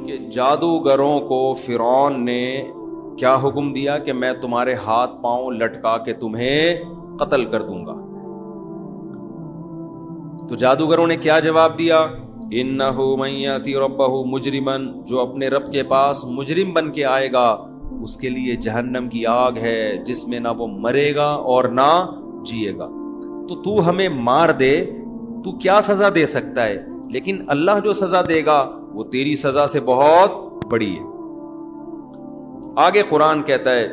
کہ جادوگروں کو فرعون نے کیا حکم دیا کہ میں تمہارے ہاتھ پاؤں لٹکا کے تمہیں قتل کر دوں گا. تو جادوگروں نے کیا جواب دیا؟ انہ من یاتی ربہ مجرما، جو اپنے رب کے پاس مجرم بن کے آئے گا اس کے لیے جہنم کی آگ ہے جس میں نہ وہ مرے گا اور نہ جیے گا. تو ہمیں مار دے، تو کیا سزا دے سکتا ہے؟ لیکن اللہ جو سزا دے گا وہ تیری سزا سے بہت بڑی ہے. آگے قرآن کہتا ہے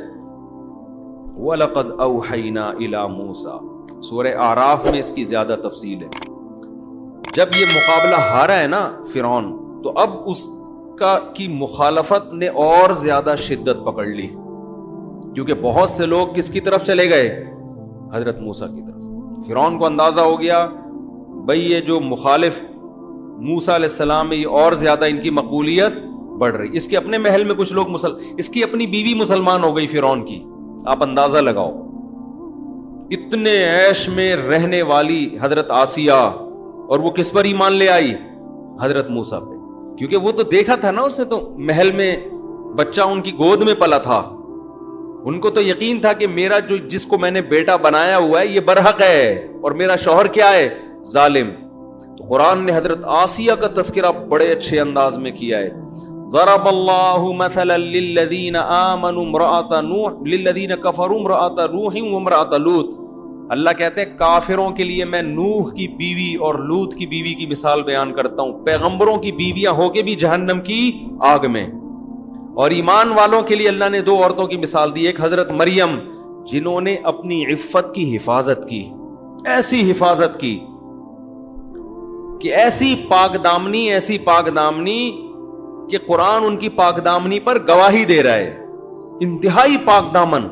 وَلَقَدْ أَوْحَيْنَا إِلَى مُوسَىٰ، سورہ اعراف میں اس کی زیادہ تفصیل ہے. جب یہ مقابلہ ہارا ہے نا فرعون، تو اب اس کی مخالفت نے اور زیادہ شدت پکڑ لی، کیونکہ بہت سے لوگ کس کی طرف چلے گئے؟ حضرت موسیٰ کی طرف. فرعون کو اندازہ ہو گیا بھئی یہ جو مخالف موسیٰ علیہ السلام یہ اور زیادہ ان کی مقبولیت بڑھ رہی. اس کے اپنے محل میں کچھ لوگ اس کی اپنی بیوی مسلمان ہو گئی فرعون کی. آپ اندازہ لگاؤ، اتنے عیش میں رہنے والی حضرت آسیہ، اور وہ کس پر ایمان لے آئی؟ حضرت موسیٰ پہ. کیونکہ وہ تو دیکھا تھا نا، اس نے تو محل میں بچہ ان کی گود میں پلا تھا. ان کو تو یقین تھا کہ میرا جس کو میں نے بیٹا بنایا ہوا ہے یہ برحق ہے، اور میرا شوہر کیا ہے؟ ظالم. تو قرآن نے حضرت آسیہ کا تذکرہ بڑے اچھے انداز میں کیا ہے. ضرب اللہ مثلا للذین آمنوا امرأۃ نوح للذین کفروا امرأۃ نوح وامرأۃ لوط. اللہ کہتے ہیں کافروں کے لیے میں نوح کی بیوی اور لوط کی بیوی کی مثال بیان کرتا ہوں. پیغمبروں کی بیویاں ہو کے بھی جہنم کی آگ میں. اور ایمان والوں کے لیے اللہ نے دو عورتوں کی مثال دی. ایک حضرت مریم جنہوں نے اپنی عفت کی حفاظت کی، ایسی حفاظت کی کہ ایسی پاک دامنی کہ قرآن ان کی پاک دامنی پر گواہی دے رہا ہے. انتہائی پاک دامن،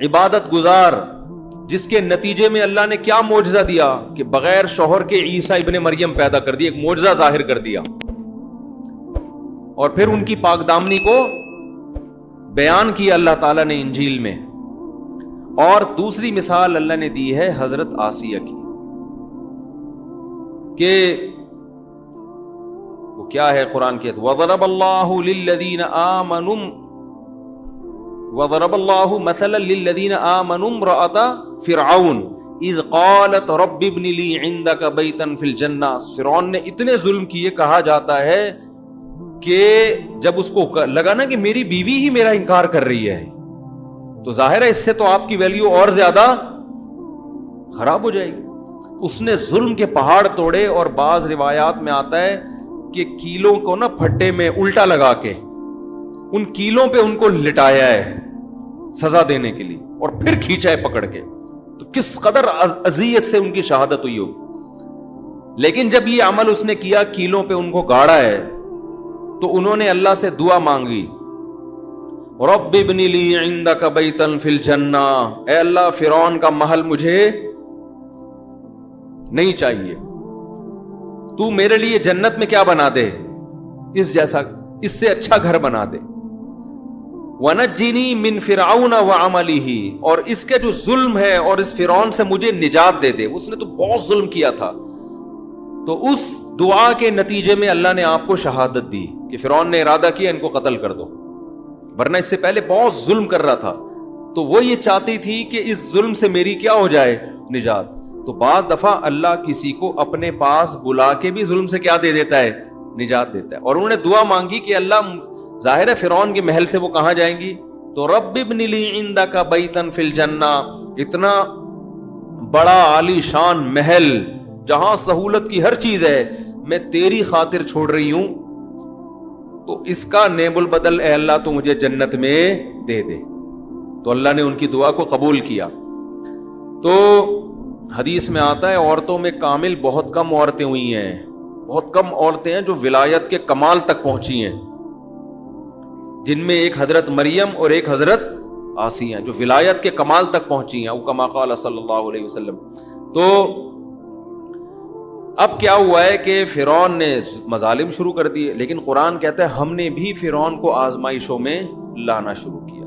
عبادت گزار، جس کے نتیجے میں اللہ نے کیا معجزہ دیا کہ بغیر شوہر کے عیسیٰ ابن مریم پیدا کر دیا، ایک معجزہ ظاہر کر دیا. اور پھر ان کی پاک دامنی کو بیان کیا اللہ تعالیٰ نے انجیل میں. اور دوسری مثال اللہ نے دی ہے حضرت آسیہ کی، کہ وہ کیا ہے؟ قرآن کے وَضَرَبَ اللَّهُ لِلَّذِينَ آمَنُوا وَضَرَبَ اللَّهُ مَثَلًا لِلَّذِينَ آمَنُوا امْرَأَةَ فِرْعَوْنَ اِذْ قَالَتْ رَبِّ ابْنِ لِي عِندَكَ بَيْتًا فِي الْجَنَّةِ. فرعون نے اتنے ظلم کیے، کہا جاتا ہے کہ جب اس کو لگا نا کہ میری بیوی ہی میرا انکار کر رہی ہے، تو ظاہر ہے اس سے تو آپ کی ویلیو اور زیادہ خراب ہو جائے گی. اس نے ظلم کے پہاڑ توڑے. اور بعض روایات میں آتا ہے کہ کیلوں کو نا پھٹے میں الٹا لگا کے ان کیلوں پہ ان کو لٹایا ہے سزا دینے کے لیے، اور پھر کھینچا ہے پکڑ کے. تو کس قدر اذیت سے ان کی شہادت ہوئی ہوگی. لیکن جب یہ عمل اس نے کیا، کیلوں پہ ان کو گاڑا ہے، تو انہوں نے اللہ سے دعا مانگی رب ابن لی عندک بیتا فی الجنہ، اے اللہ فرعون کا محل مجھے نہیں چاہیے، تو میرے لیے جنت میں کیا بنا دے؟ اس جیسا، اس سے اچھا گھر بنا دے. وَنَجِّنِي مِن فِرْعَوْنَ وَعَمَلِهِ، اور اس کے جو ظلم ہے اور اس فرعون سے مجھے نجات دے دے. اس نے تو بہت ظلم کیا تھا. تو اس دعا کے نتیجے میں اللہ نے آپ کو شہادت دی کہ فرعون نے ارادہ کیا ان کو قتل کر دو، ورنہ اس سے پہلے بہت ظلم کر رہا تھا. تو وہ یہ چاہتی تھی کہ اس ظلم سے میری کیا ہو جائے؟ نجات. تو بعض دفعہ اللہ کسی کو اپنے پاس بلا کے بھی ظلم سے کیا دے دیتا ہے؟ نجات دیتا ہے. اور انہوں نے دعا مانگی کہ اللہ، ظاہر ہے فرعون کے محل سے وہ کہاں جائیں گی؟ تو رب ابن لی عندک بیتا فی الجنہ، اتنا بڑا عالی شان محل جہاں سہولت کی ہر چیز ہے، میں تیری خاطر چھوڑ رہی ہوں، تو اس کا نیب البدل اے اللہ تو مجھے جنت میں دے دے. تو اللہ نے ان کی دعا کو قبول کیا. تو حدیث میں آتا ہے عورتوں میں کامل بہت کم عورتیں ہوئی ہیں، بہت کم عورتیں ہیں جو ولایت کے کمال تک پہنچی ہیں، جن میں ایک حضرت مریم اور ایک حضرت آسیہ جو ولایت کے کمال تک پہنچی ہیں، کما قال صلی اللہ علیہ وسلم. تو اب کیا ہوا ہے کہ فرعون نے مظالم شروع کر دیے، لیکن قرآن کہتا ہے ہم نے بھی فرعون کو آزمائشوں میں لانا شروع کیا.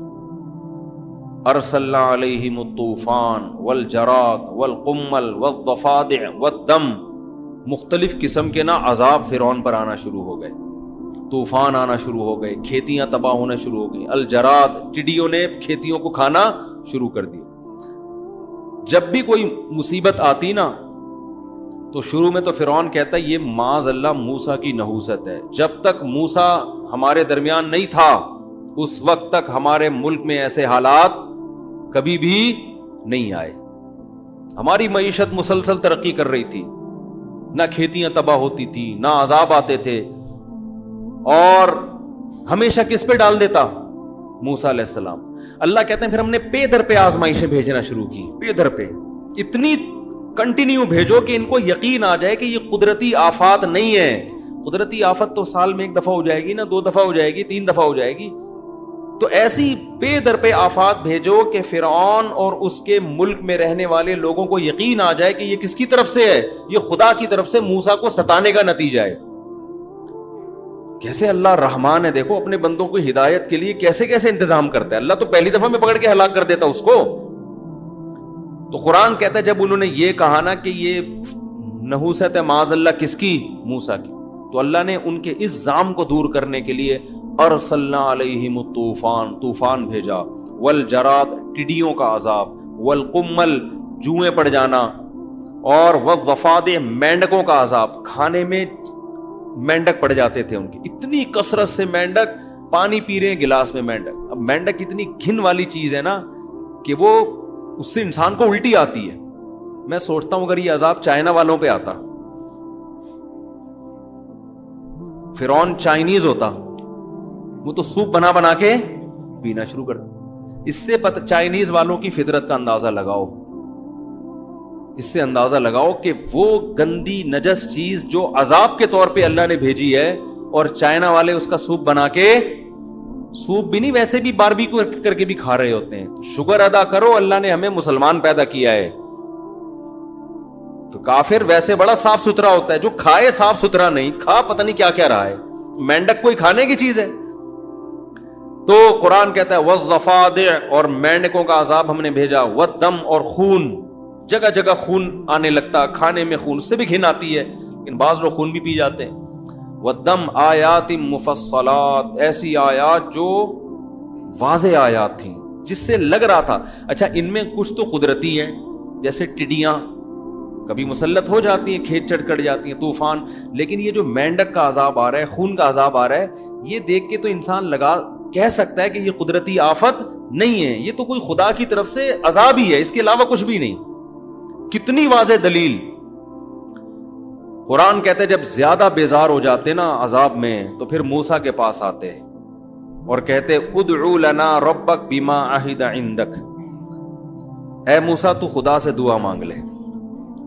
ارسلنا علیہم الطوفان والجراد والقمل والضفادع والدم، مختلف قسم کے نا عذاب فرعون پر آنا شروع ہو گئے. طوفان آنا شروع ہو گئے, کھیتیاں تباہ ہونا شروع ہو گئی, الجراد ٹڈیوں نے کھیتیوں کو کھانا شروع کر دیا. جب بھی کوئی مصیبت آتی نا تو شروع میں تو فرعون کہتا ہے یہ معاذ اللہ موسیٰ کی نحوست ہے. جب تک موسیٰ ہمارے درمیان نہیں تھا اس وقت تک ہمارے ملک میں ایسے حالات کبھی بھی نہیں آئے. ہماری معیشت مسلسل ترقی کر رہی تھی, نہ کھیتیاں تباہ ہوتی تھی, نہ عذاب آتے تھے. اور ہمیشہ کس پہ ڈال دیتا؟ موسیٰ علیہ السلام. اللہ کہتے ہیں پھر ہم نے پے در پہ آزمائشیں بھیجنا شروع کی, پے در پہ اتنی کنٹینیو بھیجو کہ ان کو یقین آ جائے کہ یہ قدرتی آفات نہیں ہے. قدرتی آفت تو سال میں 1 دفعہ ہو جائے گی نا, 2 دفعہ ہو جائے گی, 3 دفعہ ہو جائے گی. تو ایسی پے در پہ آفات بھیجو کہ فرعون اور اس کے ملک میں رہنے والے لوگوں کو یقین آ جائے کہ یہ کس کی طرف سے ہے, یہ خدا کی طرف سے موسیٰ کو ستانے کا نتیجہ ہے. کیسے اللہ رحمان ہے, دیکھو اپنے بندوں کو ہدایت کے لیے کیسے کیسے انتظام کرتا ہے. اللہ تو پہلی دفعہ میں پکڑ کے ہلاک کر دیتا اس کو. تو قرآن کہتا ہے جب انہوں نے یہ کہا نا کہ یہ نحوست ہے معاذ اللہ کس کی؟ موسیٰ کی, تو اللہ نے ان کے اس زام کو دور کرنے کے لیے ارسلنا علیہم الطوفان, طوفان بھیجا, والجراد ٹڈیوں کا عذاب, والقمل جوئیں پڑ جانا, اور والضفادع مینڈکوں کا عذاب. کھانے میں مینڈک پڑ جاتے تھے ان کی, اتنی کثرت سے مینڈک, پانی پی رہے ہیں گلاس میں مینڈک. اب مینڈک اتنی گھن والی چیز ہے نا کہ وہ اس سے انسان کو الٹی آتی ہے. میں سوچتا ہوں اگر یہ عذاب چائنا والوں پہ آتا, فرعون چائنیز ہوتا, وہ تو سوپ بنا بنا کے پینا شروع کرتا. اس سے چائنیز والوں کی فطرت کا اندازہ لگاؤ, اس سے اندازہ لگاؤ کہ وہ گندی نجس چیز جو عذاب کے طور پہ اللہ نے بھیجی ہے, اور چائنا والے اس کا سوپ بنا کے, سوپ بھی نہیں ویسے بھی باربیکیو کر کے بھی کھا رہے ہوتے ہیں. شکر ادا کرو اللہ نے ہمیں مسلمان پیدا کیا ہے. تو کافر ویسے بڑا صاف ستھرا ہوتا ہے, جو کھائے صاف ستھرا نہیں, کھا پتہ نہیں کیا کیا رہا ہے. مینڈک کوئی کھانے کی چیز ہے؟ تو قرآن کہتا ہے والضفادع, اور مینڈکوں کا عذاب ہم نے بھیجا, والدم, اور خون, جگہ جگہ خون آنے لگتا, کھانے میں خون, سے بھی گھن آتی ہے لیکن بعض لوگ خون بھی پی جاتے ہیں. والدم آیات مفصلات, ایسی آیات جو واضح آیات تھیں جس سے لگ رہا تھا اچھا ان میں کچھ تو قدرتی ہیں, جیسے ٹڈیاں کبھی مسلط ہو جاتی ہیں, کھیت چڑھ کر جاتی ہیں, طوفان. لیکن یہ جو مینڈک کا عذاب آ رہا ہے, خون کا عذاب آ رہا ہے, یہ دیکھ کے تو انسان کہہ سکتا ہے کہ یہ قدرتی آفت نہیں ہے, یہ تو کوئی خدا کی طرف سے عذاب ہی ہے, اس کے علاوہ کچھ بھی نہیں. کتنی واضح دلیل. قرآن کہتے جب زیادہ بیزار ہو جاتے نا عذاب میں تو پھر موسیٰ کے پاس آتے اور کہتے ادعو لنا ربک بما عہد عندک, اے موسیٰ تو خدا سے دعا مانگ لے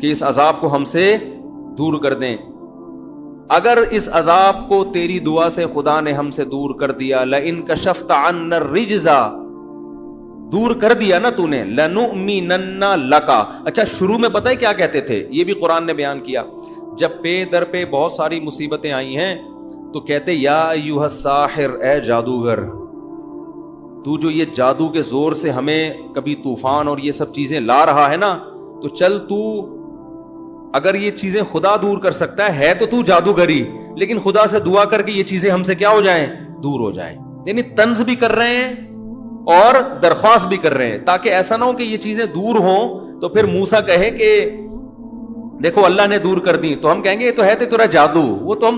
کہ اس عذاب کو ہم سے دور کر دیں. اگر اس عذاب کو تیری دعا سے خدا نے ہم سے دور کر دیا, لئن کشفت عنا الرجز, دور کر دیا نا تو نے, لنؤمنن لک. اچھا شروع میں پتہ ہے کیا کہتے تھے, یہ بھی قرآن نے بیان کیا. جب پے در پہ بہت ساری مصیبتیں آئی ہیں تو کہتے یا ایھا الساحر, اے جادوگر, تو جو یہ جادو کے زور سے ہمیں کبھی طوفان اور یہ سب چیزیں لا رہا ہے نا, تو چل تو اگر یہ چیزیں خدا دور کر سکتا ہے تو جادوگری, لیکن خدا سے دعا کر کے یہ چیزیں ہم سے کیا ہو جائیں, دور ہو جائیں. یعنی طنز بھی کر رہے ہیں اور درخواست بھی کر رہے ہیں تاکہ ایسا نہ ہو کہ یہ چیزیں دور ہوں تو پھر موسیٰ کہے کہ دیکھو اللہ نے دور کر دی, تو ہم کہیں گے یہ تو ہے تیرا جادو. وہ تو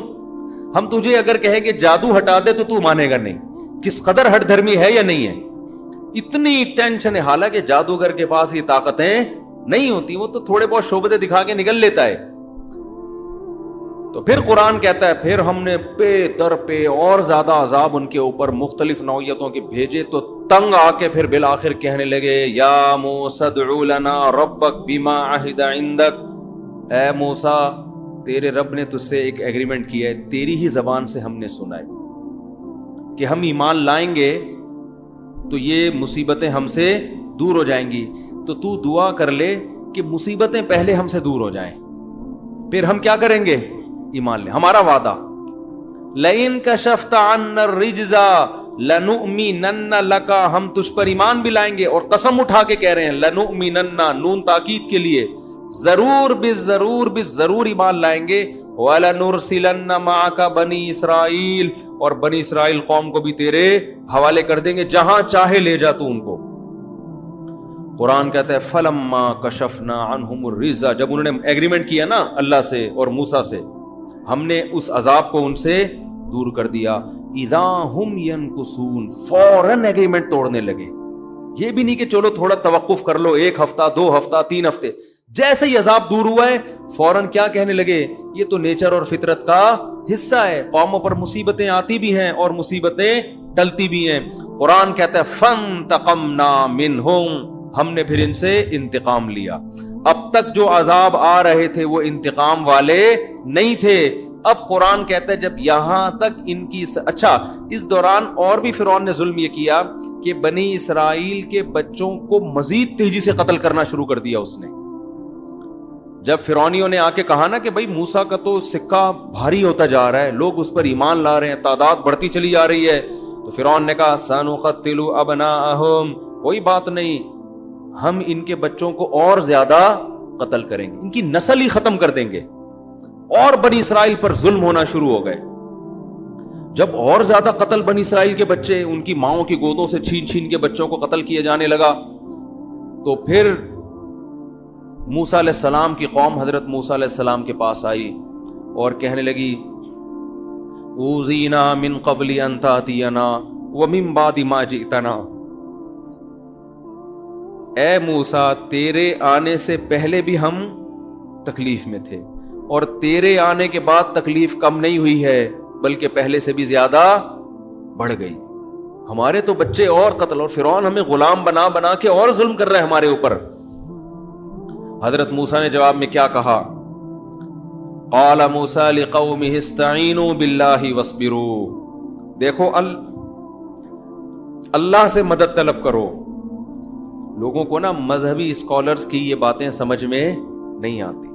ہم تجھے اگر کہیں کہ جادو ہٹا دے تو مانے گا نہیں. کس قدر ہٹ دھرمی ہے یا نہیں ہے, اتنی ٹینشن ہے. حالانکہ جادوگر کے پاس یہ طاقتیں نہیں ہوتی, وہ تو تھوڑے بہت شعبدے دکھا کے نکل لیتا ہے. تو پھر قرآن کہتا ہے پھر ہم نے پے در پہ اور زیادہ عذاب ان کے اوپر مختلف نوعیتوں کے بھیجے, تو تنگ آ کے پھر بالآخر کہنے لگے یا موسیٰ ادع لنا ربک بما عہد عندک, اے موسیٰ تیرے رب نے تجھ سے ایک ایگریمنٹ کیا ہے, تیری ہی زبان سے ہم نے سنا ہے کہ ہم ایمان لائیں گے تو یہ مصیبتیں ہم سے دور ہو جائیں گی. تو دعا کر لے کہ مصیبتیں پہلے ہم سے دور ہو جائیں, پھر ہم کیا کریں گے, ایمان لیں. ہمارا وعدہ لئن کشفت عنا الرجز لنؤمنن لک, ہم تجھ پر ایمان بھی لائیں گے, اور قسم اٹھا کے کہہ رہے ہیں لنؤمنن, نون تاکید کے لیے, ضرور بالضرور ایمان لائیں گے. وَلَنُرْسِلَنَّ مَعَكَ بَنِي اسرائیل، اور بنی اسرائیل قوم کو بھی تیرے حوالے کر دیں گے، جہاں چاہے لے جا تو ان کو۔ قرآن کہتا ہے فَلَمَّا كَشَفْنَا عَنْهُمُ الرِّجْزَ، جب انہوں نے ایگریمنٹ کیا نا اللہ سے اور موسیٰ سے، ہم نے اس عذاب کو ان سے دور کر دیا۔ اِذَا هُمْ يَنْكُثُونَ، فوراً ایگریمنٹ توڑنے لگے۔ یہ بھی نہیں کہ چلو تھوڑا توقف کر لو، 1 ہفتہ 2 ہفتہ 3 ہفتے، جیسے ہی عذاب دور ہوا ہے فوراً کیا کہنے لگے، یہ تو نیچر اور فطرت کا حصہ ہے، قوموں پر مصیبتیں آتی بھی ہیں اور مصیبتیں ٹلتی بھی ہیں۔ قرآن کہتا ہے فَانْتَقَمْنَا مِنْهُمْ، ہم نے پھر ان سے انتقام لیا۔ اب تک جو عذاب آ رہے تھے وہ انتقام والے نہیں تھے، اب قرآن کہتا ہے جب یہاں تک ان کی اچھا، اس دوران اور بھی فرعون نے ظلم یہ کیا کہ بنی اسرائیل کے بچوں کو مزید تیزی سے قتل کرنا شروع کر دیا اس نے۔ جب فرعونیوں نے آ کے کہا نا کہ بھائی موسیٰ کا تو سکہ بھاری ہوتا جا رہا ہے، لوگ اس پر ایمان لا رہے ہیں، تعداد بڑھتی چلی جا رہی ہے، تو فرعون نے کہا سَنُقَتِّلُ أَبْنَاءَهُمْ، کوئی بات نہیں، ہم ان کے بچوں کو اور زیادہ قتل کریں گے، ان کی نسل ہی ختم کر دیں گے۔ اور بنی اسرائیل پر ظلم ہونا شروع ہو گئے۔ جب اور زیادہ قتل بنی اسرائیل کے بچے ان کی ماؤں کی گودوں سے چھین چھین کے بچوں کو قتل کیے جانے لگا، تو پھر موسیٰ علیہ السلام کی قوم حضرت موسیٰ علیہ السلام کے پاس آئی اور کہنے لگی اوذینا من قبل ان تاتینا ومن بعد ما جئتنا، اے موسیٰ تیرے آنے سے پہلے بھی ہم تکلیف میں تھے، اور تیرے آنے کے بعد تکلیف کم نہیں ہوئی ہے بلکہ پہلے سے بھی زیادہ بڑھ گئی، ہمارے تو بچے اور قتل، اور فرعون ہمیں غلام بنا بنا کے اور ظلم کر رہا ہے ہمارے اوپر۔ حضرت موسیٰ نے جواب میں کیا کہا، قال موسیٰ لقومہ استعینوا باللہ واصبروا، دیکھو اللہ سے مدد طلب کرو۔ لوگوں کو نا مذہبی اسکالرز کی یہ باتیں سمجھ میں نہیں آتی،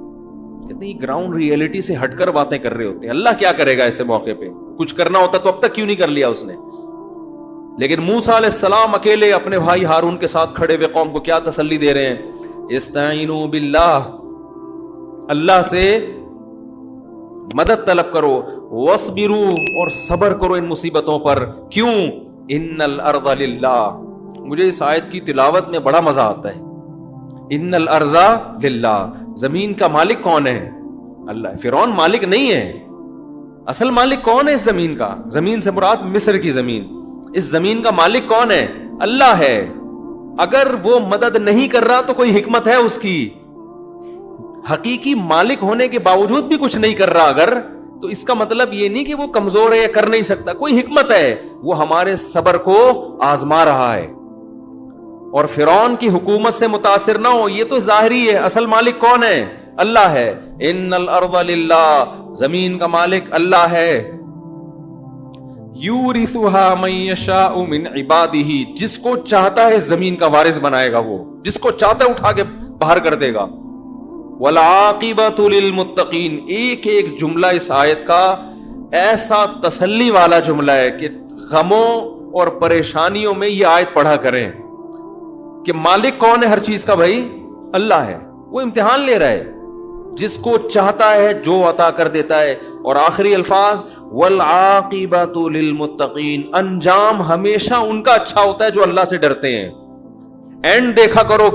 کہتے ہیں گراؤنڈ ریئلٹی سے ہٹ کر باتیں کر رہے ہوتے ہیں، اللہ کیا کرے گا ایسے موقع پہ، کچھ کرنا ہوتا تو اب تک کیوں نہیں کر لیا اس نے۔ لیکن موسیٰ علیہ السلام اکیلے اپنے بھائی ہارون کے ساتھ کھڑے ہوئے قوم کو کیا تسلی دے رہے ہیں، استعینوا باللہ، اللہ سے مدد طلب کرو، واصبروا، اور صبر کرو ان مصیبتوں پر، کیوں، ان الارض للہ۔ مجھے اس آیت کی تلاوت میں بڑا مزہ آتا ہے، ان الارض للہ، زمین کا مالک کون ہے؟ اللہ ہے، فرعون مالک نہیں ہے، اصل مالک کون ہے اس زمین کا؟ زمین سے مراد مصر کی زمین، اس زمین کا مالک کون ہے؟ اللہ ہے۔ اگر وہ مدد نہیں کر رہا تو کوئی حکمت ہے اس کی، حقیقی مالک ہونے کے باوجود بھی کچھ نہیں کر رہا اگر، تو اس کا مطلب یہ نہیں کہ وہ کمزور ہے یا کر نہیں سکتا، کوئی حکمت ہے، وہ ہمارے صبر کو آزما رہا ہے۔ اور فرعون کی حکومت سے متاثر نہ ہو، یہ تو ظاہری ہے، اصل مالک کون ہے؟ اللہ ہے۔ ان الارض للہ، زمین کا مالک اللہ ہے۔ یورثها من یشاء من عبادہ، جس کو چاہتا ہے زمین کا وارث بنائے گا، وہ جس کو چاہتا ہے اٹھا کے باہر کر دے گا۔ والعاقبۃ للمتقین، ایک ایک جملہ اس آیت کا ایسا تسلی والا جملہ ہے کہ غموں اور پریشانیوں میں یہ آیت پڑھا کریں کہ مالک کون ہے ہر چیز کا؟ بھائی اللہ ہے، وہ امتحان لے رہا ہے، جس کو چاہتا ہے جو عطا کر دیتا ہے۔ اور آخری الفاظ والعاقبۃ للمتقین، انجام ہمیشہ ان کا اچھا ہوتا ہے جو اللہ سے ڈرتے ہیں۔ اینڈ دیکھا کرو،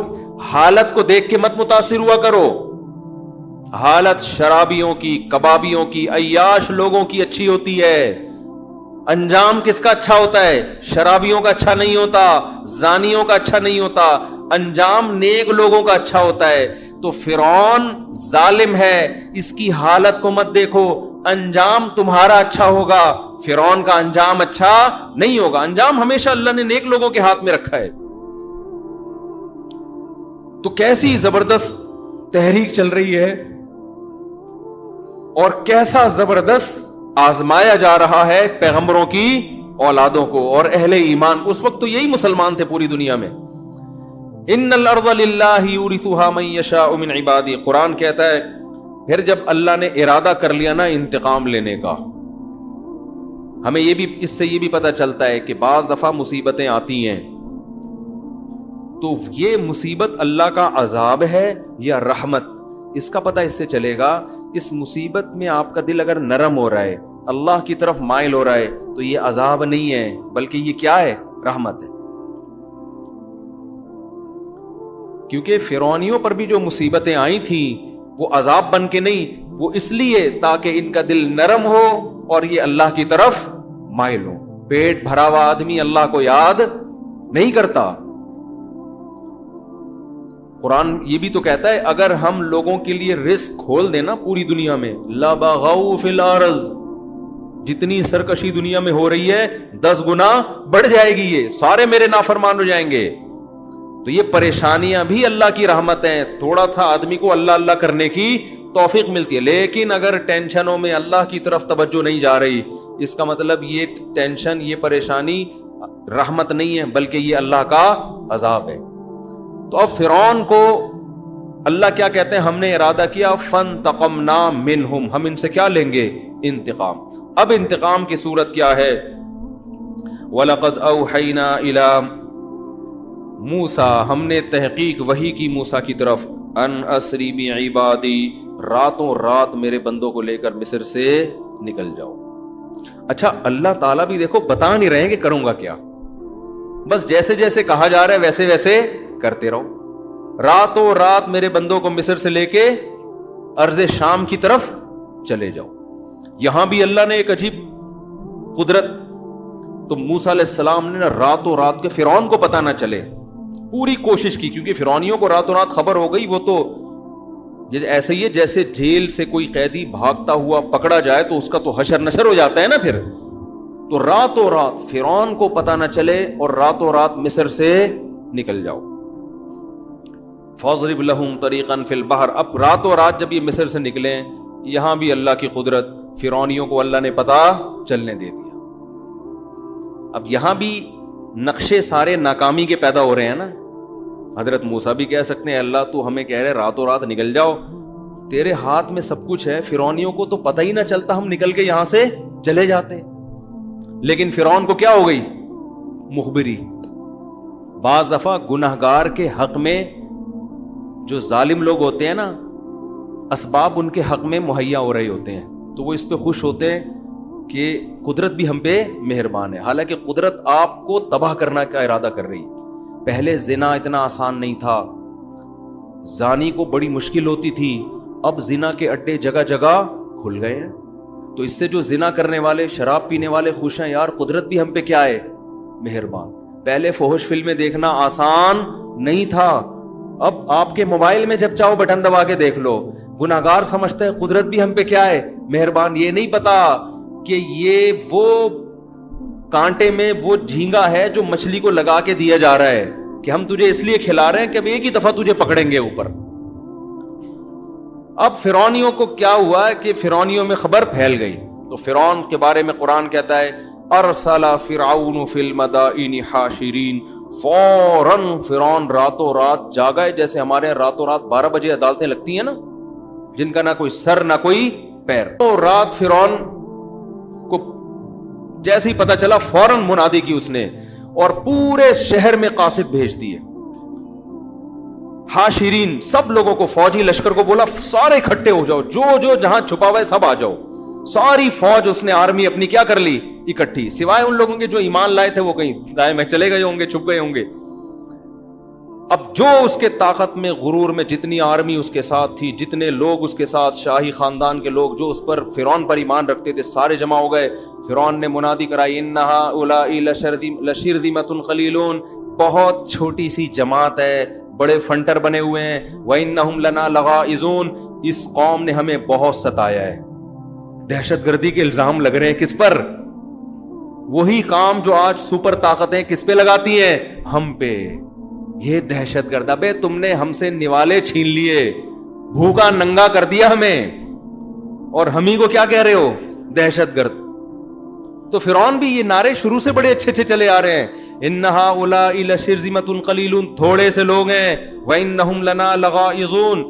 حالت کو دیکھ کے مت متاثر ہوا کرو، حالت شرابیوں کی، کبابیوں کی، عیاش لوگوں کی اچھی ہوتی ہے، انجام کس کا اچھا ہوتا ہے؟ شرابیوں کا اچھا نہیں ہوتا، زانیوں کا اچھا نہیں ہوتا، انجام نیک لوگوں کا اچھا ہوتا ہے۔ تو فرعون ظالم ہے، اس کی حالت کو مت دیکھو، انجام تمہارا اچھا ہوگا، فرعون کا انجام اچھا نہیں ہوگا۔ انجام ہمیشہ اللہ نے نیک لوگوں کے ہاتھ میں رکھا ہے۔ تو کیسی زبردست تحریک چل رہی ہے اور کیسا زبردست آزمایا جا رہا ہے پیغمبروں کی اولادوں کو اور اہل ایمان۔ اس وقت تو یہی مسلمان تھے پوری دنیا میں۔ ان الارض للہ یورثها من یشاء من عبادہ، قرآن کہتا ہے پھر جب اللہ نے ارادہ کر لیا نا انتقام لینے کا، ہمیں یہ بھی اس سے یہ بھی پتہ چلتا ہے کہ بعض دفعہ مصیبتیں آتی ہیں تو یہ مصیبت اللہ کا عذاب ہے یا رحمت، اس کا پتہ اس سے چلے گا، اس مصیبت میں آپ کا دل اگر نرم ہو رہا ہے، اللہ کی طرف مائل ہو رہا ہے، تو یہ عذاب نہیں ہے بلکہ یہ کیا ہے؟ رحمت ہے۔ کیونکہ فرعونیوں پر بھی جو مصیبتیں آئی تھیں وہ عذاب بن کے نہیں، وہ اس لیے تاکہ ان کا دل نرم ہو اور یہ اللہ کی طرف مائل ہو۔ پیٹ بھرا ہوا آدمی اللہ کو یاد نہیں کرتا۔ قرآن یہ بھی تو کہتا ہے اگر ہم لوگوں کے لیے رزق کھول دینا پوری دنیا میں، لَبَغَوْا فِي الْأَرْضِ، جتنی سرکشی دنیا میں ہو رہی ہے 10 گنا بڑھ جائے گی، یہ سارے میرے نافرمان ہو جائیں گے۔ تو یہ پریشانیاں بھی اللہ کی رحمت ہیں، تھوڑا تھا آدمی کو اللہ اللہ کرنے کی توفیق ملتی ہے۔ لیکن اگر ٹینشنوں میں اللہ کی طرف توجہ نہیں جا رہی، اس کا مطلب یہ ٹینشن، یہ پریشانی رحمت نہیں ہے بلکہ یہ اللہ کا عذاب ہے۔ تو اب فرعون کو اللہ کیا کہتے ہیں؟ ہم نے ارادہ کیا فَانْتَقَمْنَا مِنْهُمْ، ہم ان سے کیا لیں گے؟ انتقام۔ اب انتقام کی صورت کیا ہے؟ وَلَقَدْ أَوْحَيْنَا إِلَىٰ موسیٰ، ہم نے تحقیق وحی کی موسیٰ کی طرف، ان اسری بعبادی، راتوں رات میرے بندوں کو لے کر مصر سے نکل جاؤ۔ اچھا اللہ تعالیٰ بھی دیکھو بتا نہیں رہے ہیں کہ کروں گا کیا، بس جیسے جیسے کہا جا رہا ہے ویسے ویسے کرتے رہو۔ راتوں رات میرے بندوں کو مصر سے لے کے ارض شام کی طرف چلے جاؤ۔ یہاں بھی اللہ نے ایک عجیب قدرت، تو موسیٰ علیہ السلام نے راتوں رات کے فرعون کو پتہ نہ چلے پوری کوشش کی، کیونکہ فرعونیوں کو راتوں رات خبر ہو گئی، وہ تو ایسے ہی ہے جیسے جیل سے کوئی قیدی بھاگتا ہوا پکڑا جائے تو اس کا تو حشر نشر ہو جاتا ہے نا پھر۔ تو راتوں رات فرعون کو پتہ نہ چلے اور راتوں رات مصر سے نکل جاؤ۔ فَاضْرِبْ لَهُمْ طَرِيقًا فِي الْبَحْرِ، اب راتوں رات جب یہ مصر سے نکلیں، یہاں بھی اللہ کی قدرت، فرعونیوں کو اللہ نے پتہ چلنے دے دیا۔ اب یہاں بھی نقشے سارے ناکامی کے پیدا ہو رہے ہیں نا۔ حضرت موسیٰ بھی کہہ سکتے ہیں اللہ تو ہمیں کہہ رہے راتوں رات نکل جاؤ، تیرے ہاتھ میں سب کچھ ہے، فرعونیوں کو تو پتہ ہی نہ چلتا، ہم نکل کے یہاں سے چلے جاتے۔ لیکن فرعون کو کیا ہو گئی؟ مخبری۔ بعض دفعہ گنہگار کے حق میں جو ظالم لوگ ہوتے ہیں نا، اسباب ان کے حق میں مہیا ہو رہے ہوتے ہیں تو وہ اس پہ خوش ہوتے ہیں کہ قدرت بھی ہم پہ مہربان ہے، حالانکہ قدرت آپ کو تباہ کرنا کا ارادہ کر رہی ہے۔ پہلے زنا اتنا آسان نہیں تھا، زانی کو بڑی مشکل ہوتی تھی، اب زنا کے اڈے جگہ جگہ کھل گئے ہیں، تو اس سے جو زنا کرنے والے، شراب پینے والے خوش ہیں، یار قدرت بھی ہم پہ کیا ہے؟ مہربان۔ پہلے فحش فلمیں دیکھنا آسان نہیں تھا، اب آپ کے موبائل میں جب چاہو بٹن دبا کے دیکھ لو۔ گناہگار سمجھتے ہیں قدرت بھی ہم پہ کیا ہے؟ مہربان۔ یہ نہیں پتا کہ یہ وہ کانٹے میں وہ جھینگا ہے جو مچھلی کو لگا کے دیا جا رہا ہے کہ ہم تجھے اس لیے کھلا رہے ہیں کہ اب ایک ہی دفعہ تجھے پکڑیں گے اوپر۔ اب فرعونیوں کو کیا ہوا کہ فرعونیوں میں خبر پھیل گئی، تو فرعون کے بارے میں قرآن کہتا ہے ارسل فرعون فی المدائن حاشرین، فوراً فرعون راتوں رات جاگا ہے، جیسے ہمارے راتوں رات 12 بجے عدالتیں لگتی ہیں نا، جن کا نہ کوئی سر نہ کوئی پیر۔ تو رات فرعون کو جیسے ہی پتا چلا فوراً منادی کی اس نے، اور پورے شہر میں قاصد بھیج دیے، حاشرین، سب لوگوں کو، فوجی لشکر کو بولا سارے اکٹھے ہو جاؤ، جو جو جہاں چھپا ہوا ہے سب آ جاؤ۔ ساری فوج اس نے آرمی اپنی کیا کر لی؟ اکٹھی، سوائے ان لوگوں کے جو ایمان لائے تھے وہ کہیں دائیں میں چلے گئے ہوں گے، چھپ گئے ہوں گے۔ اب جو اس کے طاقت میں، غرور میں، جتنی آرمی اس کے ساتھ تھی، جتنے لوگ اس کے ساتھ، شاہی خاندان کے لوگ جو اس پر فرعون پر ایمان رکھتے تھے، سارے جمع ہو گئے۔ فرعون نے منادی کرائی ان هؤلاء لشرذمة قلیلون، بہت چھوٹی سی جماعت ہے، بڑے فنٹر بنے ہوئے ہیں، وَإِنَّهُمْ لَنَا لَغَائِظُونَ، اس قوم نے ہمیں بہت ستایا ہے۔ دہشت گردی کے الزام لگ رہے ہیں کس پر؟ وہی کام جو آج سپر طاقتیں کس پہ لگاتی ہیں؟ ہم پہ۔ یہ دہشت گرد، ابے تم نے ہم سے نوالے چھین لیے، بھوکا ننگا کر دیا ہمیں، اور ہم ہی کو کیا کہہ رہے ہو؟ دہشت گرد۔ تو فرعون بھی یہ نعرے شروع سے بڑے اچھے چلے آ رہے ہیں، ان هؤلاء لشرذمة قلیلون، تھوڑے سے لوگ ہیں، وانہم لنا لغائظون،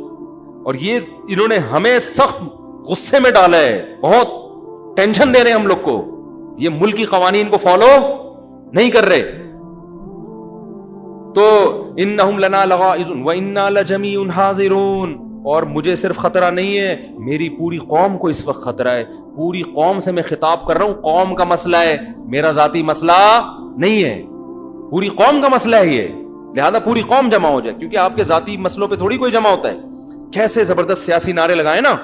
اور یہ انہوں نے ہمیں سخت غصے میں ڈالا ہے، بہت ٹینشن دے رہے ہیں ہم لوگ کو، یہ ملکی قوانین کو فالو نہیں کر رہے۔ تو انہم لنا لغائظون وانا لجمیع حاضرون، اور مجھے صرف خطرہ نہیں ہے، میری پوری قوم کو اس وقت خطرہ ہے، پوری قوم سے میں خطاب کر رہا ہوں، قوم کا مسئلہ ہے، میرا ذاتی مسئلہ نہیں ہے، پوری قوم کا مسئلہ ہے یہ، لہذا پوری قوم جمع ہو جائے، کیونکہ آپ کے ذاتی مسئلوں پہ تھوڑی کوئی جمع ہوتا ہے۔ کیسے زبردست سیاسی نعرے لگائے نا۔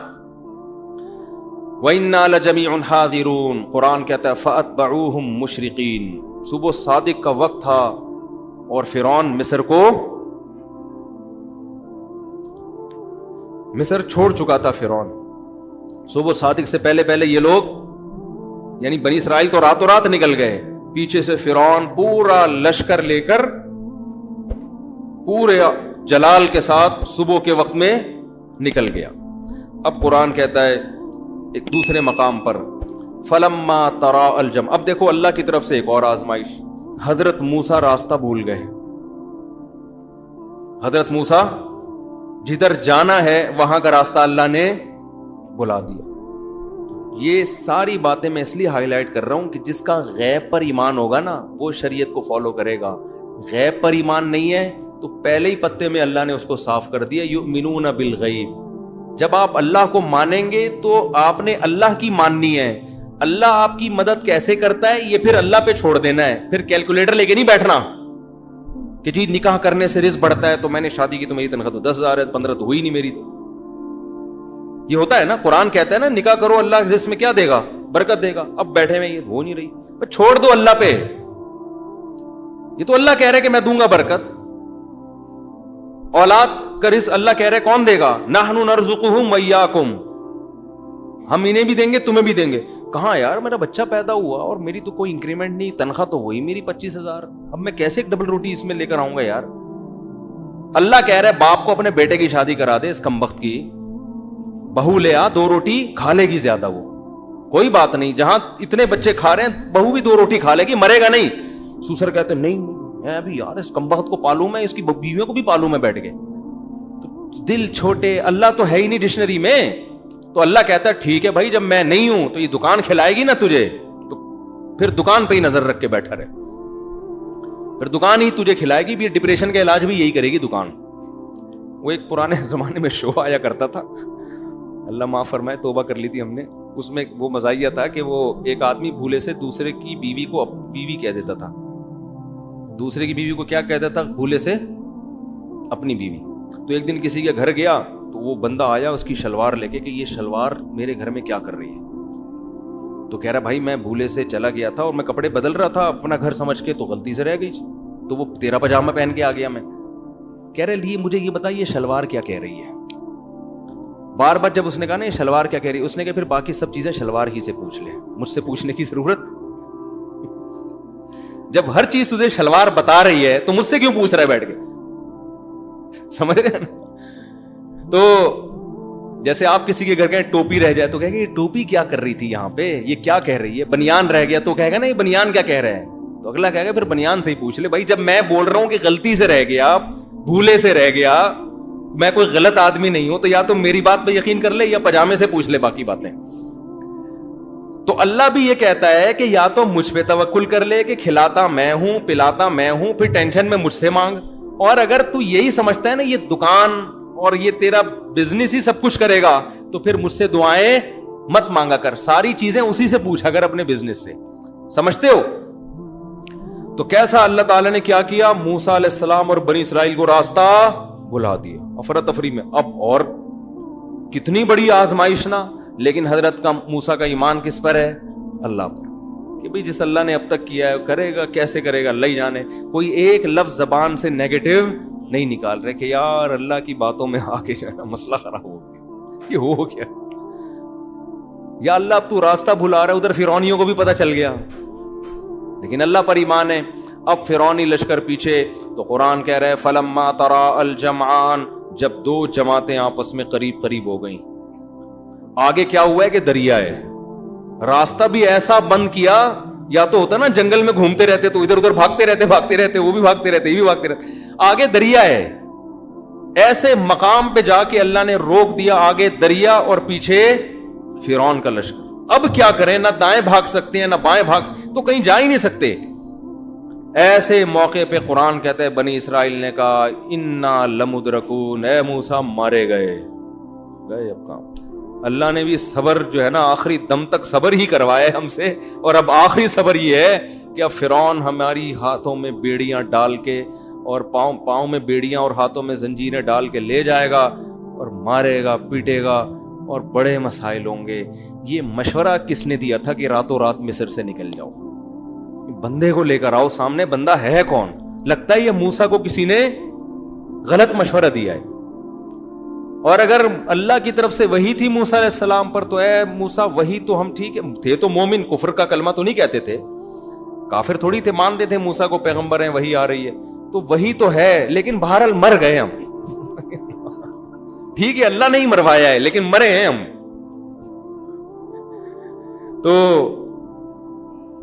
وَإِنَّا لَجَمِيعٌ حَاذِرُونَ، قرآن کہتا ہے فَأَتْبَعُوهُمْ مُشْرِقِينَ، صبح صادق کا وقت تھا اور فرعون مصر چھوڑ چکا تھا۔ فرعون صبح صادق سے پہلے یہ لوگ یعنی بنی اسرائیل تو راتوں رات نکل گئے، پیچھے سے فرعون پورا لشکر لے کر پورے جلال کے ساتھ صبح کے وقت میں نکل گیا۔ اب قرآن کہتا ہے ایک دوسرے مقام پر فلما ترا الجم، اب دیکھو اللہ کی طرف سے ایک اور آزمائش، حضرت موسیٰ راستہ بھول گئے، حضرت موسیٰ جدھر جانا ہے وہاں کا راستہ اللہ نے بلا دیا۔ یہ ساری باتیں میں اس لیے ہائی لائٹ کر رہا ہوں کہ جس کا غیب پر ایمان ہوگا نا وہ شریعت کو فالو کرے گا، غیب پر ایمان نہیں ہے تو پہلے ہی پتے میں اللہ نے اس کو صاف کر دیا، یؤمنون بالغیب۔ جب آپ اللہ کو مانیں گے تو آپ نے اللہ کی ماننی ہے، اللہ آپ کی مدد کیسے کرتا ہے یہ پھر اللہ پہ چھوڑ دینا ہے، پھر کیلکولیٹر لے کے نہیں بیٹھنا کہ جی نکاح کرنے سے رزق بڑھتا ہے، تو میں نے شادی کی تو میری تنخواہ تو 10,000 ہے، 15 تو ہوئی نہیں میری، تو یہ ہوتا ہے نا۔ قرآن کہتا ہے نا نکاح کرو اللہ رزق میں کیا دے گا، برکت دے گا، اب بیٹھے میں یہ ہو نہیں رہی، چھوڑ دو اللہ پہ، یہ تو اللہ کہہ رہے کہ میں دوں گا برکت، اولاد کا رزق اللہ کہہ رہے کون دے گا، نحن نرزقہم وایاکم، ہم انہیں بھی دیں گے تمہیں بھی دیں گے۔ کہاں یار میرا بچہ پیدا ہوا اور میری تو کوئی انکریمنٹ نہیں، تنخواہ تو وہی میری 25,000، اب میں کیسے ایک ڈبل روٹی اس میں لے کر آؤں گا یار۔ اللہ کہہ رہا ہے باپ کو اپنے بیٹے کی شادی کرا دے، اس کمبخت کی بہو لے آ، 2 روٹی کھا لے گی زیادہ، وہ کوئی بات نہیں، جہاں اتنے بچے کھا رہے ہیں بہو بھی 2 روٹی کھا لے گی، مرے گا نہیں۔ سوسر کہتے نہیں میں ابھی یار اس کمبخت کو پالوں، میں اس کی بیویوں کو بھی پالوں میں بیٹھ کے، تو دل چھوٹے، اللہ تو ہے ہی نہیں ڈکشنری میں، تو اللہ کہتا ہے ٹھیک ہے بھائی جب میں نہیں ہوں تو یہ دکان کھلائے گی نا تجھے، تو پھر دکان پہ ہی نظر رکھ کے بیٹھا رہے، پھر دکان ہی تجھے کھلائے گی بھی، ڈپریشن کا علاج بھی یہی کرے گی دکان۔ وہ ایک پرانے زمانے میں شو آیا کرتا تھا، اللہ معاف فرمائے توبہ کر لی تھی ہم نے، اس میں وہ مزاحیہ تھا کہ وہ ایک آدمی بھولے سے دوسرے کی بیوی کو بیوی کہہ دیتا تھا، دوسرے کی بیوی کو کیا کہتا تھا بھولے سے، اپنی بیوی۔ تو ایک دن کسی کے گھر گیا تو وہ بندہ آیا اس کی شلوار لے کے کہ یہ شلوار میرے گھر میں کیا کر رہی ہے، تو کہہ رہا بھائی میں بھولے سے چلا گیا تھا اور میں کپڑے بدل رہا تھا اپنا گھر سمجھ کے، تو غلطی سے رہ گئی، تو وہ تیرا پاجامہ پہن کے آ گیا میں۔ کہہ رہے لیے مجھے یہ بتا یہ شلوار کیا کہہ رہی ہے، بار بار جب اس نے کہا نا یہ شلوار کیا کہہ رہی ہے، اس نے کہا پھر باقی سب چیزیں شلوار ہی سے پوچھ لے، مجھ سے پوچھنے کی ضرورت، جب ہر چیز تجھے شلوار بتا رہی ہے تو مجھ سے کیوں پوچھ رہا ہے بیٹھ کے، سمجھ رہے ہیں نا۔ تو جیسے آپ کسی کے گھر گئے ٹوپی رہ جائے تو کہے گا یہ ٹوپی کیا کر رہی تھی یہاں پہ، یہ کیا کہہ رہی ہے، بنیان رہ گیا تو کہے گا نا یہ بنیان کیا کہہ رہے ہیں، تو اگلا کہے گا پھر بنیان سے ہی پوچھ لے بھائی، جب میں بول رہا ہوں کہ غلطی سے رہ گیا، بھولے سے رہ گیا، میں کوئی غلط آدمی نہیں ہوں، تو یا تو میری بات پہ یقین کر لے یا پاجامے سے پوچھ لے باقی باتیں۔ تو اللہ بھی یہ کہتا ہے کہ یا تو مجھ پہ توکل کر لے کہ کھلاتا میں ہوں پلاتا میں ہوں، پھر ٹینشن میں مجھ سے مانگ، اور اگر تو یہی سمجھتا ہے نا یہ دکان اور یہ تیرا بزنس ہی سب کچھ کرے گا تو پھر مجھ سے دعائیں مت مانگا کر، ساری چیزیں اسی سے پوچھا کر اپنے بزنس سے، سمجھتے ہو۔ تو کیسا اللہ تعالیٰ نے کیا کیا، موسیٰ علیہ السلام اور بنی اسرائیل کو راستہ بلا دیا افراتفری میں۔ اب اور کتنی بڑی آزمائش نا، لیکن حضرت کا موسیٰ کا ایمان کس پر ہے، اللہ پر، کہ بھئی جس اللہ نے اب تک کیا ہے کرے گا، کیسے کرے گا اللہ ہی جانے، کوئی ایک لفظ زبان سے نیگیٹو نہیں نکال رہے کہ یار اللہ کی باتوں میں آ کے جانا مسئلہ خراب ہو گیا، یہ ہو گیا، یا اللہ اب تو راستہ بھلا رہا ہے، ادھر فرعونیوں کو بھی پتہ چل گیا، لیکن اللہ پر ایمان ہے۔ اب فرعونی لشکر پیچھے، تو قرآن کہہ رہے فلما ترا الجمعان، جب 2 جماعتیں آپس میں قریب قریب ہو گئیں، آگے کیا ہوا ہے کہ دریا ہے، راستہ بھی ایسا بند کیا، یا تو ہوتا نا جنگل میں گھومتے رہتے تو ادھر ادھر بھاگتے رہتے، وہ بھی بھاگتے رہتے یہ بھی بھاگتے رہتے، آگے دریا ہے، ایسے مقام پہ جا کے اللہ نے روک دیا، آگے دریا اور پیچھے فرعون کا لشکر، اب کیا کریں، نہ دائیں بھاگ سکتے ہیں نہ بائیں بھاگ، تو کہیں جا ہی نہیں سکتے۔ ایسے موقع پہ قرآن کہتا ہے بنی اسرائیل نے کہا انا لمدرکون، اے موسیٰ مارے گئے، گئے اب کام. اللہ نے بھی صبر جو ہے نا آخری دم تک صبر ہی کروایا ہے ہم سے, اور اب آخری صبر یہ ہے کہ اب فرعون ہماری ہاتھوں میں بیڑیاں ڈال کے اور پاؤں میں بیڑیاں اور ہاتھوں میں زنجیریں ڈال کے لے جائے گا اور مارے گا, پیٹے گا, اور بڑے مسائل ہوں گے. یہ مشورہ کس نے دیا تھا کہ راتوں رات مصر سے نکل جاؤ؟ بندے کو لے کر آؤ سامنے, بندہ ہے کون؟ لگتا ہے یہ موسیٰ کو کسی نے غلط مشورہ دیا ہے. اور اگر اللہ کی طرف سے وحی تھی موسیٰ علیہ السلام پر تو اے موسیٰ وحی تو ہم ٹھیک ہے تھے تو مومن, کفر کا کلمہ تو نہیں کہتے تھے, کافر تھوڑی تھے, مانتے تھے موسیٰ کو پیغمبر ہیں, وحی آ رہی ہے, تو وحی تو ہے, لیکن بہرحال مر گئے ہم. ٹھیک ہے اللہ نہیں مروایا ہے لیکن مرے ہیں ہم. تو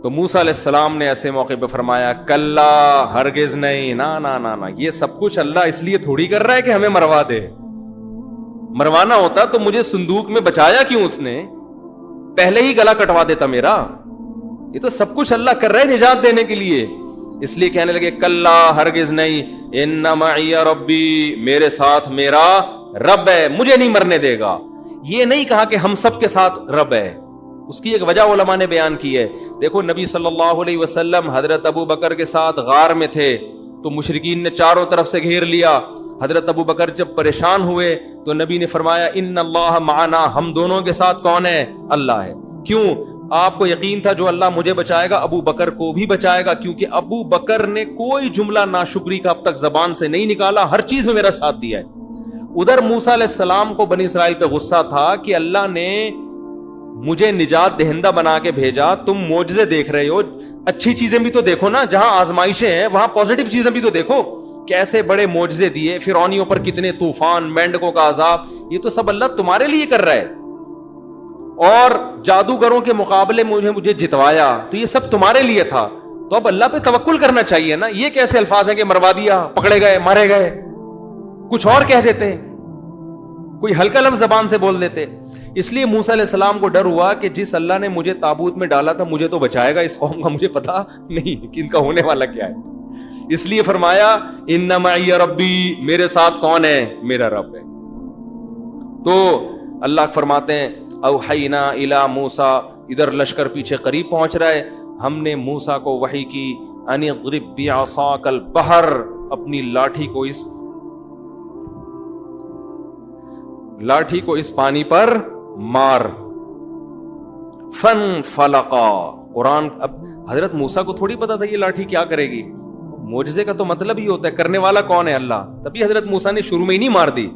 موسیٰ علیہ السلام نے ایسے موقع پہ فرمایا کلا, ہرگز نہیں, نا, یہ سب کچھ اللہ اس لیے تھوڑی کر رہا ہے کہ ہمیں مروا دے. مروانا ہوتا تو مجھے صندوق میں بچایا کیوں اس نے, پہلے ہی گلا کٹوا دیتا میرا. یہ تو سب کچھ اللہ کر رہا ہے نجات دینے کے لیے. اس لیے کہنے لگے کلا, ہرگز نہیں, ان معی ربی, میرے ساتھ میرا رب ہے, مجھے نہیں مرنے دے گا. یہ نہیں کہا کہ ہم سب کے ساتھ رب ہے. اس کی ایک وجہ علماء نے بیان کی ہے. دیکھو نبی صلی اللہ علیہ وسلم حضرت ابو بکر کے ساتھ غار میں تھے تو مشرکین نے چاروں طرف سے گھیر لیا. حضرت ابو بکر جب پریشان ہوئے تو نبی نے فرمایا ان اللہ معنا, ہم دونوں کے ساتھ کون ہے؟ اللہ ہے. کیوں؟ آپ کو یقین تھا جو اللہ مجھے بچائے گا ابو بکر کو بھی بچائے گا, کیونکہ ابو بکر نے کوئی جملہ ناشکری کا اب تک زبان سے نہیں نکالا, ہر چیز میں میرا ساتھ دیا ہے. ادھر موسیٰ علیہ السلام کو بنی اسرائیل پہ غصہ تھا کہ اللہ نے مجھے نجات دہندہ بنا کے بھیجا, تم معجزے دیکھ رہے ہو, اچھی چیزیں بھی تو دیکھو نا, جہاں آزمائشیں ہیں وہاں پازیٹیو چیزیں بھی تو دیکھو. کیسے بڑے معجزے دیے, فرعونیوں پر کتنے طوفان, مینڈکوں کا عذاب, یہ تو سب اللہ تمہارے لیے کر رہا ہے. اور جادوگروں کے مقابلے مجھے جتوایا تو یہ سب تمہارے لیے تھا. تو اب اللہ پہ توکل کرنا چاہیے نا. یہ کیسے الفاظ ہیں کہ مروا دیا, پکڑے گئے, مارے گئے, کچھ اور کہہ دیتے, کوئی ہلکا لفظ زبان سے بول دیتے. اس لیے موسیٰ علیہ السلام کو ڈر ہوا کہ جس اللہ نے مجھے تابوت میں ڈالا تھا مجھے تو بچائے گا, اس قوم کا مجھے پتا نہیں کہ ان کا ہونے والا کیا ہے. اس لیے فرمایا ان معی ربی, میرے ساتھ کون ہے؟ میرا رب ہے. تو اللہ فرماتے ہیں اوحینا الی موسیٰ, ادھر لشکر پیچھے قریب پہنچ رہا ہے, ہم نے موسیٰ کو وحی کی ان اضرب بعصاک البحر, اپنی لاٹھی کو اس پانی پر مار. فن فلقا, قرآن, اب حضرت موسیٰ کو تھوڑی پتا تھا یہ لاٹھی کیا کرے گی. معجزے کا تو مطلب ہی ہوتا ہے کرنے والا کون ہے؟ اللہ. تبھی حضرت موسیٰ نے شروع میں ہی نہیں مار دی.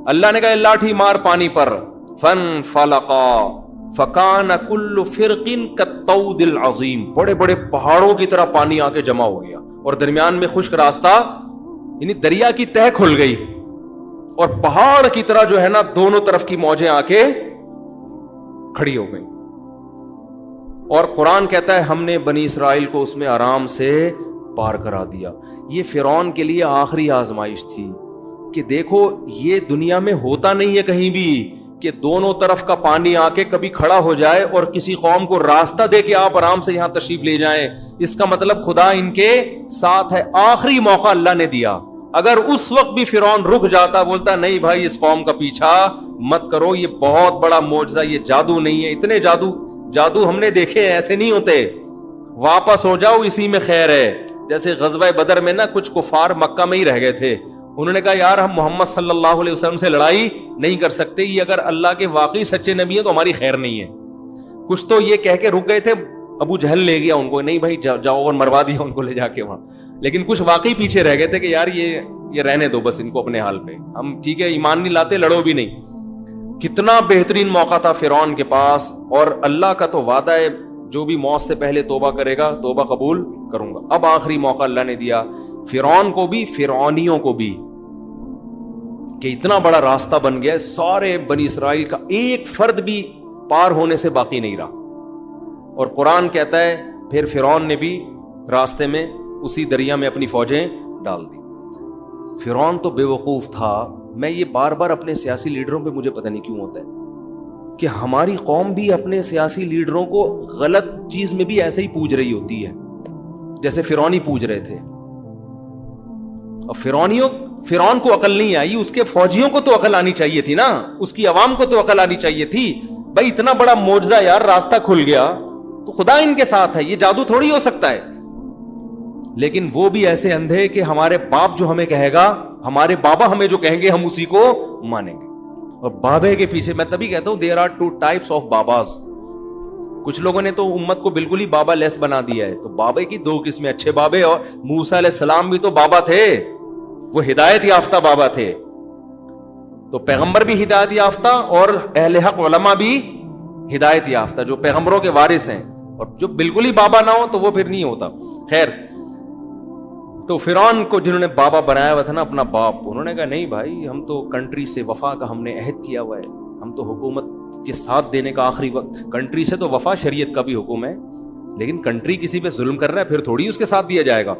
اللہ نے کہا لاٹھی مار پانی پر. فن فلقا فکان کل فرق کالطود العظیم, بڑے بڑے پہاڑوں کی طرح پانی آ کے جمع ہو گیا, اور درمیان میں خشک راستہ, یعنی دریا کی تہ کھل گئی, اور پہاڑ کی طرح جو ہے نا دونوں طرف کی موجیں آ کے کھڑی ہو گئی. اور قرآن کہتا ہے ہم نے بنی اسرائیل کو اس میں آرام سے پار کرا دیا. یہ فرعون کے لیے آخری آزمائش تھی کہ دیکھو یہ دنیا میں ہوتا نہیں ہے کہیں بھی کہ دونوں طرف کا پانی آ کے کبھی کھڑا ہو جائے اور کسی قوم کو راستہ دے کے آپ آرام سے یہاں تشریف لے جائیں. اس کا مطلب خدا ان کے ساتھ ہے. آخری موقع اللہ نے دیا. اگر اس وقت بھی فرعون رک جاتا, بولتا نہیں بھائی اس قوم کا پیچھا مت کرو, یہ بہت بڑا معجزہ, یہ جادو نہیں ہے, اتنے جادو ہم نے دیکھے, ایسے نہیں ہوتے, واپس ہو جاؤ اسی میں خیر ہے. جیسے غزوہ بدر میں نا کچھ کفار مکہ میں ہی رہ گئے تھے, انہوں نے کہا یار ہم محمد صلی اللہ علیہ وسلم سے لڑائی نہیں کر سکتے, یہ اگر اللہ کے واقعی سچے نبی ہیں تو ہماری خیر نہیں ہے. کچھ تو یہ کہہ کے رک گئے تھے, ابو جہل لے گیا ان کو, نہیں بھائی جاؤ, اور مروا دیا ان کو لے جا کے وہاں. لیکن کچھ واقعی پیچھے رہ گئے تھے کہ یار یہ رہنے دو بس ان کو اپنے حال پہ, ہم ٹھیک ہے ایمان نہیں لاتے, لڑو بھی نہیں. کتنا بہترین موقع تھا فرعون کے پاس, اور اللہ کا تو وعدہ ہے جو بھی موت سے پہلے توبہ کرے گا توبہ قبول کروں گا. اب آخری موقع اللہ نے دیا فرعون کو بھی, فرعونیوں کو بھی, کہ اتنا بڑا راستہ بن گیا, سارے بنی اسرائیل کا ایک فرد بھی پار ہونے سے باقی نہیں رہا. اور قرآن کہتا ہے پھر فرعون نے بھی راستے میں اسی دریا میں اپنی فوجیں ڈال دی. فرعون تو بے وقوف تھا. میں یہ بار بار اپنے سیاسی لیڈروں پہ مجھے پتہ نہیں کیوں ہوتا ہے کہ ہماری قوم بھی اپنے سیاسی لیڈروں کو غلط چیز میں بھی ایسے ہی پوج رہی ہوتی ہے جیسے فرعونی پوج رہے تھے. اور فرعون کو عقل نہیں آئی, اس کے فوجیوں کو تو عقل آنی چاہیے تھی نا, اس کی عوام کو تو عقل آنی چاہیے تھی. بھائی اتنا بڑا معجزہ یار, راستہ کھل گیا تو خدا ان کے ساتھ ہے, یہ جادو تھوڑی ہو سکتا ہے. لیکن وہ بھی ایسے اندھے کہ ہمارے باپ جو ہمیں کہے گا, ہمارے بابا ہمیں جو کہیں گے ہم اسی کو مانیں گے. اور بابے کے پیچھے, میں تبھی کہتا ہوں there are two types of باباز. کچھ لوگوں نے تو امت کو بالکل ہی بابا لیس بنا دیا ہے. تو بابے کی دو قسمیں, اچھے بابے, اور موسیٰ علیہ السلام بھی تو بابا تھے, وہ ہدایت یافتہ بابا تھے. تو پیغمبر بھی ہدایت یافتہ اور اہل حق علماء بھی ہدایت یافتہ, جو پیغمبروں کے وارث ہیں. اور جو بالکل ہی بابا نہ ہو تو وہ پھر نہیں ہوتا. خیر, تو فرعون کو جنہوں نے بابا بنایا ہوا تھا نا, اپنا باپ, انہوں نے کہا نہیں بھائی, ہم تو کنٹری سے وفا کا ہم نے عہد کیا ہوا ہے, ہم تو حکومت کے ساتھ دینے کا آخری وقت, کنٹری سے تو وفا, شریعت کا بھی حکم ہے, لیکن کنٹری کسی پہ ظلم کر رہا ہے پھر تھوڑی اس کے ساتھ دیا جائے گا.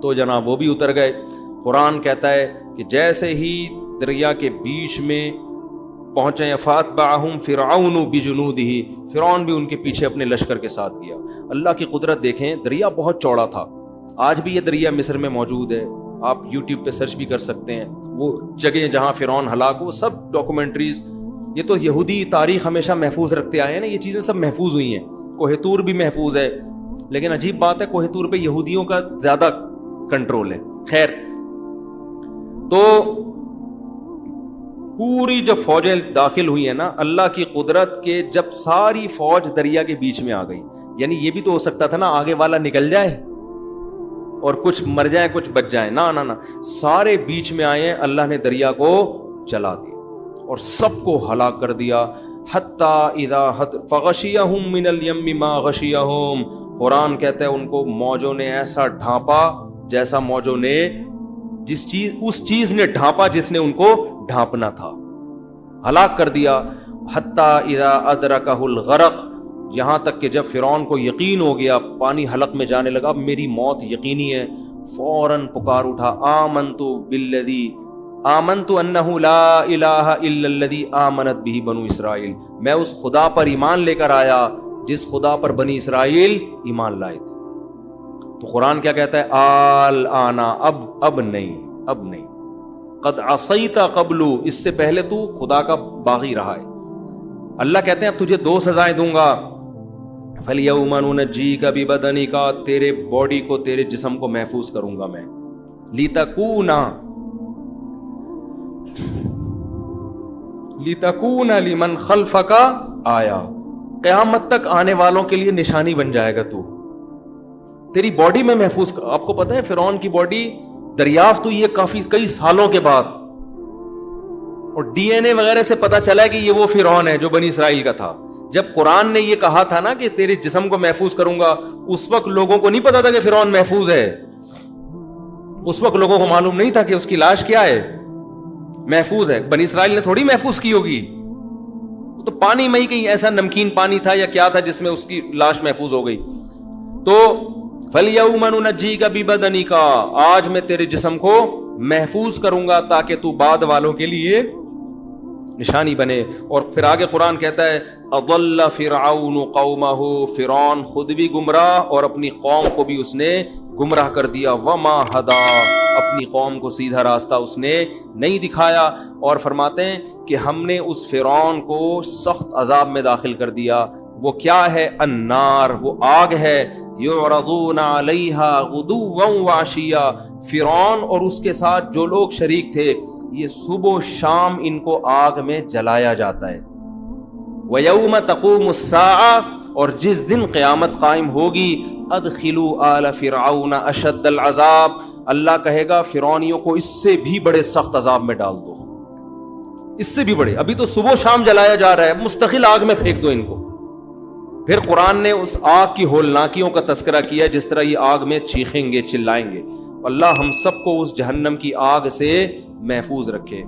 تو جناب وہ بھی اتر گئے. قرآن کہتا ہے کہ جیسے ہی دریا کے بیچ میں پہنچے, فاتبعہم فرعون بجنودہ, فرعون بھی ان کے پیچھے اپنے لشکر کے ساتھ گیا. اللہ کی قدرت دیکھیں, دریا بہت چوڑا تھا. آج بھی یہ دریا مصر میں موجود ہے, آپ یوٹیوب پہ سرچ بھی کر سکتے ہیں. وہ جگہ جہاں فرعون ہلاک, وہ سب ڈاکومنٹریز, یہ تو یہودی تاریخ ہمیشہ محفوظ رکھتے آئے ہیں نا, یہ چیزیں سب محفوظ ہوئی ہیں. کوہ طور بھی محفوظ ہے, لیکن عجیب بات ہے کوہ طور پہ یہودیوں کا زیادہ کنٹرول ہے. خیر, تو پوری جب فوجیں داخل ہوئی ہیں نا, اللہ کی قدرت کے, جب ساری فوج دریا کے بیچ میں آ گئی, یعنی یہ بھی تو ہو سکتا تھا نا آگے والا نکل جائے اور کچھ مر جائیں کچھ بچ جائیں, نہ سارے بیچ میں آئے, اللہ نے دریا کو چلا دیا اور سب کو ہلاک کر دیا. حتی اذا فغشیہم من الیم ما غشیہم, قرآن کہتا ہے ان کو موجوں نے ایسا ڈھانپا جیسا موجوں نے, اس چیز نے ڈھانپا جس نے ان کو ڈھانپنا تھا, ہلاک کر دیا. حتی اذا ادرکہ الغرق, یہاں تک کہ جب فرعون کو یقین ہو گیا, پانی حلق میں جانے لگا, اب میری موت یقینی ہے, فوراً پکار اٹھا, آمنت انہ لا الہ الا الذی آمنت بہ بنو اسرائیل, میں اس خدا پر ایمان لے کر آیا جس خدا پر بنی اسرائیل ایمان لائے تھے. تو قرآن کیا کہتا ہے, الآن, اب نہیں, قد عصیت قبل, اس سے پہلے تو خدا کا باغی رہا ہے. اللہ کہتے ہیں اب تجھے دو سزائیں دوں گا. فَالْيَوْمَ نُنَجِّيكَ بِبَدَنِكَ, تیرے باڈی کو, تیرے جسم کو محفوظ کروں گا میں. لِتَكُونَ لِمَنْ خَلْفَكَ آیا, قیامت تک آنے والوں کے لیے نشانی بن جائے گا تو, تیری باڈی میں محفوظ. آپ کو پتہ ہے فرعون کی باڈی دریافت ہوئی ہے کئی سالوں کے بعد, اور ڈی این اے وغیرہ سے پتا چلا ہے کہ یہ وہ فرعون ہے جو بنی اسرائیل کا تھا. جب قرآن نے یہ کہا تھا نا کہ تیرے جسم کو محفوظ کروں گا, اس وقت لوگوں کو نہیں پتا تھا کہ فرعون محفوظ ہے, اس وقت لوگوں کو معلوم نہیں تھا کہ اس کی لاش کیا ہے, محفوظ ہے. بنی اسرائیل نے تھوڑی محفوظ کی ہوگی, تو پانی میں ہی کہیں ایسا نمکین پانی تھا یا کیا تھا جس میں اس کی لاش محفوظ ہو گئی. تو فَالْيَوْمَ نُنَجِّيكَ بِبَدَنِكَ, آج میں تیرے جسم کو محفوظ کروں گا تاکہ تو بعد والوں کے لیے نشانی بنے. اور پھر آگے قرآن کہتا ہے اضل فرعون قومہ, فرعون خود بھی گمراہ اور اپنی قوم کو بھی اس نے گمراہ کر دیا. وما ہدا, اپنی قوم کو سیدھا راستہ اس نے نہیں دکھایا. اور فرماتے ہیں کہ ہم نے اس فرعون کو سخت عذاب میں داخل کر دیا. وہ کیا ہے, النار, وہ آگ ہے, یعرضون علیہا غدوا وعشیا, فرعون اور اس کے ساتھ جو لوگ شریک تھے, یہ صبح و شام ان کو آگ میں جلایا جاتا ہے. وَيَوْمَ تَقُومُ السَّاعَةُ, اور جس دن قیامت قائم ہوگی, أَدْخِلُوا آلَ فِرْعَوْنَ أَشَدَّ الْعَذَابِ, اللہ کہے گا فرعونیوں کو اس سے بھی بڑے سخت عذاب میں ڈال دو, اس سے بھی بڑے. ابھی تو صبح و شام جلایا جا رہا ہے, مستقل آگ میں پھینک دو ان کو. پھر قرآن نے اس آگ کی ہولناکیوں کا تذکرہ کیا, جس طرح یہ آگ میں چیخیں گے, چلائیں گے. اللہ ہم سب کو اس جہنم کی آگ سے محفوظ رکھے.